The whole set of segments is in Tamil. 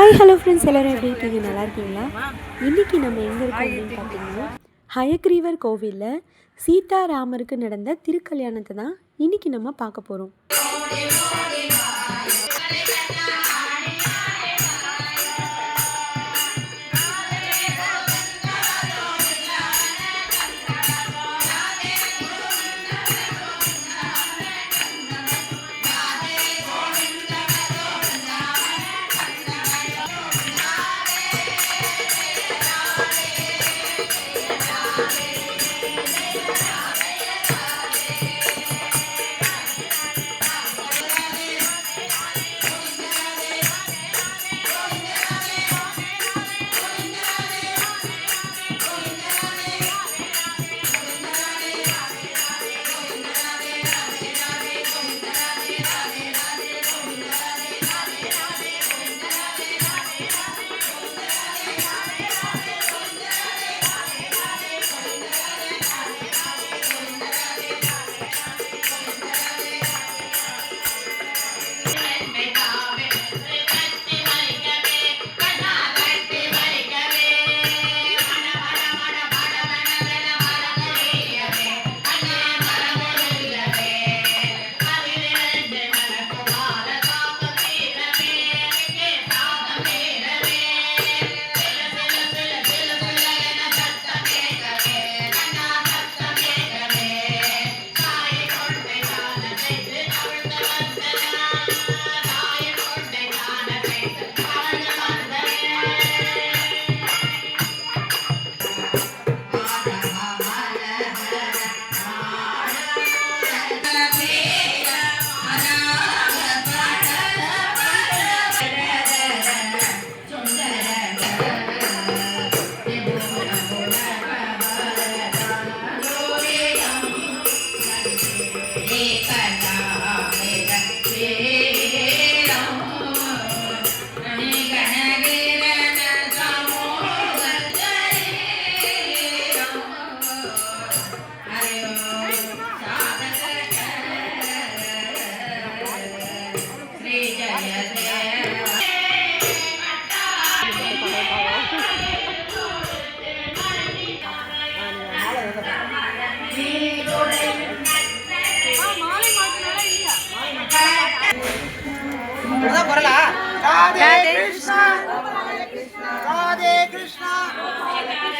ஹாய் ஹலோ ஃப்ரெண்ட்ஸ், எல்லோரும் எப்படி இருக்கீங்க? நல்லா இருக்கீங்களா? இன்றைக்கி நம்ம எங்கே இருக்கோம் அப்படின்னு பார்த்தீங்கன்னா, ஹயக்ரீவர் கோவிலில் சீதாராமருக்கு நடந்த திருக்கல்யாணத்தை தான் இன்றைக்கி நம்ம பார்க்க போகிறோம். राधे कृष्णा राधे कृष्णा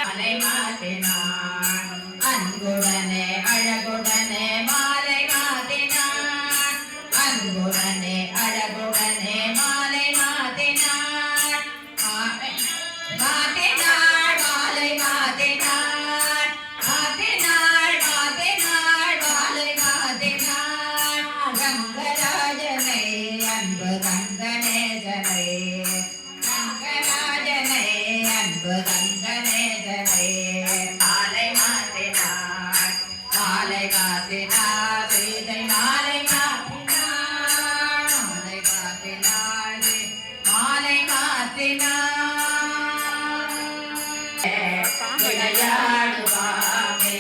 माले मातिनान अன்புடனே அழகுடனே மாலை மாத்தினான் அன்புடனே அழகுடனே மாலை மாத்தினான் மாத்தினாள் மாலை மாத்தினான் மாத்தினாள் மாத்தினாள் மாலை மாத்தினான் ரங்கராஜனை அன்பு ரங்கனேசனை ரங்கராஜனை அன்பு ரங்கனேசனை மாலை மாத்தினாள் மாலை மாத்தினாள் சீதை மாலை மாத்தினாள் மாலை மாத்தினாள் மாலை மாத்தினாள் விளையாடுவாமே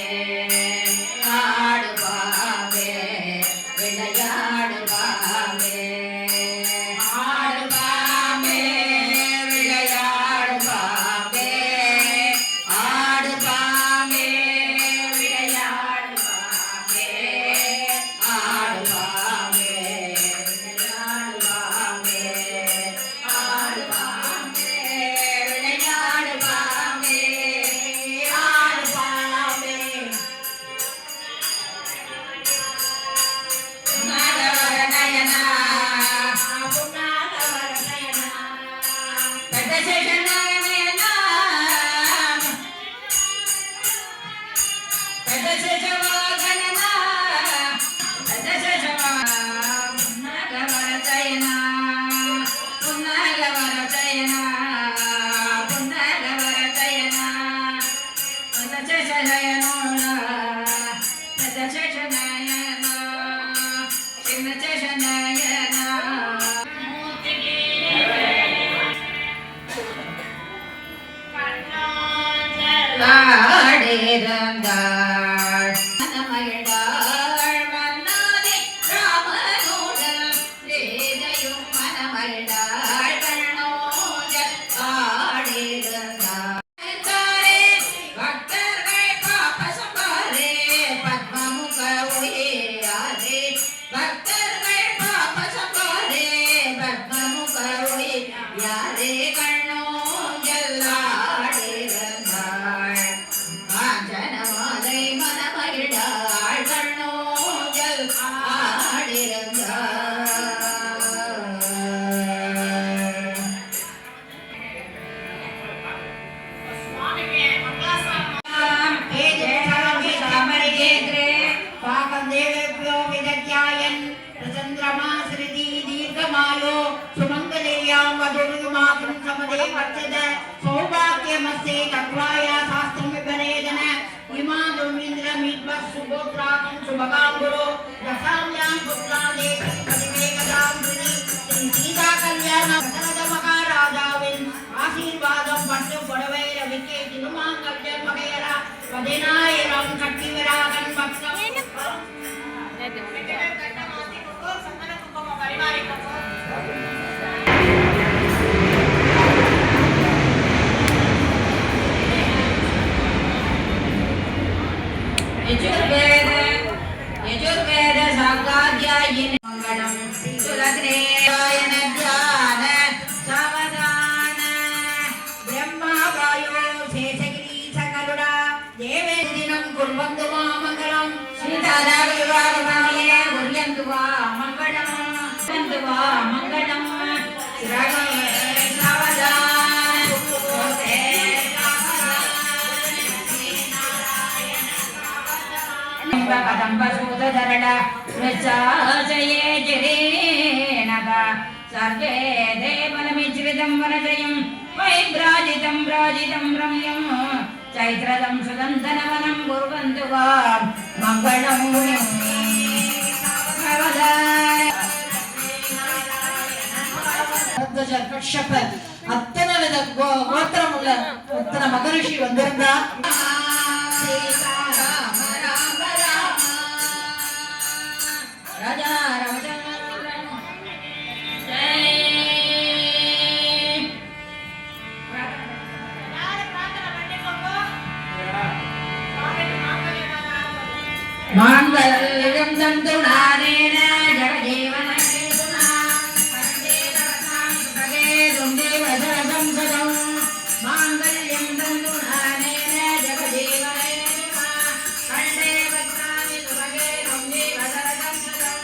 ஆடுவாமே விளையாடுவாமே ஆடுவாமே விளையாடுவாமே ஆடுவாமே விளையாடுவாமே ஆடுவாமே விளையாடுவாமே ஆடுவாமே விளையாடுவாமே ஆடுவாமே புன்னாகவர நயனா புன்னாகவர நயனா பெத்த சேஷநாயனா பெத்த சேஷவாகனனா பெத்த சேஷவா புன்னாகவர ஜயனா புன்னாகவர ஜயனா புன்னாகவர ஜயனா பெத்த சேஷனயனோனா பெத்த சேஷனயனா சின்ன சேஷனயனா ஆடிருந்தாள் மனமகிழ்ந்தாள் மன்னாதே ராமனுடன் சீதையும் மனமகிழ்ந்தாள் கண்ணோஜ யாரே கண்ணோ ஜல்லாடிருந்தாள் காஞ்சன மாலை மனமகிழ்ந்தாள் கண்ணோ ஜல் ஆடிருந்தாள் सौभाग्यमस्ते तत्वाया शास्त्रं विपरेदन इमादुमिन्द्रमिद्वः सुगोत्राकं सुभगाम्बुरो दशाम्यां पुत्रादे पतिवेकदां धृति सीता कल्याण दशरथमहाराजाविन् आशीर्वादं पट्टु पडवैरविके तिरुमाङ्गल्यं मगेरा पदिनायिरं कट्टिविरागन् पक्षं यजुर्वेद सागाध्यायिन मंगलम तुलग्नेयन ध्यान सावधान ब्रह्मा वायो शेषगिरी सकरुणा देवे दिनं कुर्वन्तु मा मंगलम सीतारामविवाहमये कुर्वन्तु वा मंगलम कुर्वन्तु वा मंगलम कदम्बसूतधरण वृक्षाशये जिरेणः सर्वे देवनमिश्रितं वनजयं वैभ्राजितं भ्राजितं रम्यं चैत्रदं सुगन्धनवनं कुर्वन्तु वा मङ्गलं கஷ்யப அத்தனை வித கோத்திரம் உள்ள அத்தனை மகரிஷி வந்திருந்தா राजा रामचंद्र जय मांगल्यं तंतुनानेन जगजीवन हेतुना वन्दे तवतां सुभगे दुन्दे वदनं सदं मांगल्यं तंतुनानेन जगजीवन हेतुना वन्दे तवतां सुभगे दुन्दे वदनं सदं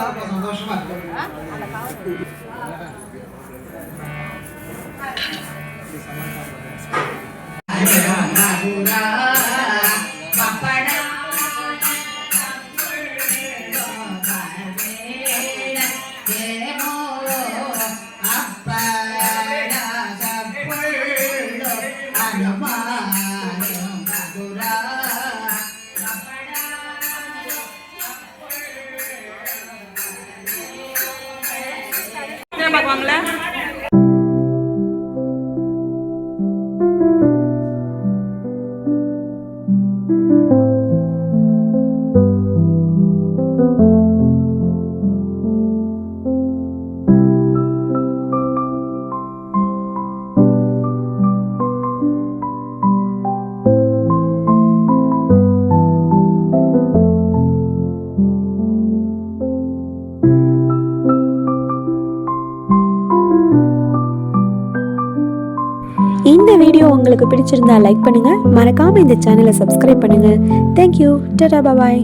வந்தா அப்ப சந்தோஷமா இருக்கும். பார்க்குவாங்களா? இந்த வீடியோ உங்களுக்கு பிடிச்சிருந்தா லைக் பண்ணுங்க, மறக்காம இந்த சேனலை சப்ஸ்கிரைப் பண்ணுங்க. தேங்க்யூ. டாடா பாய்.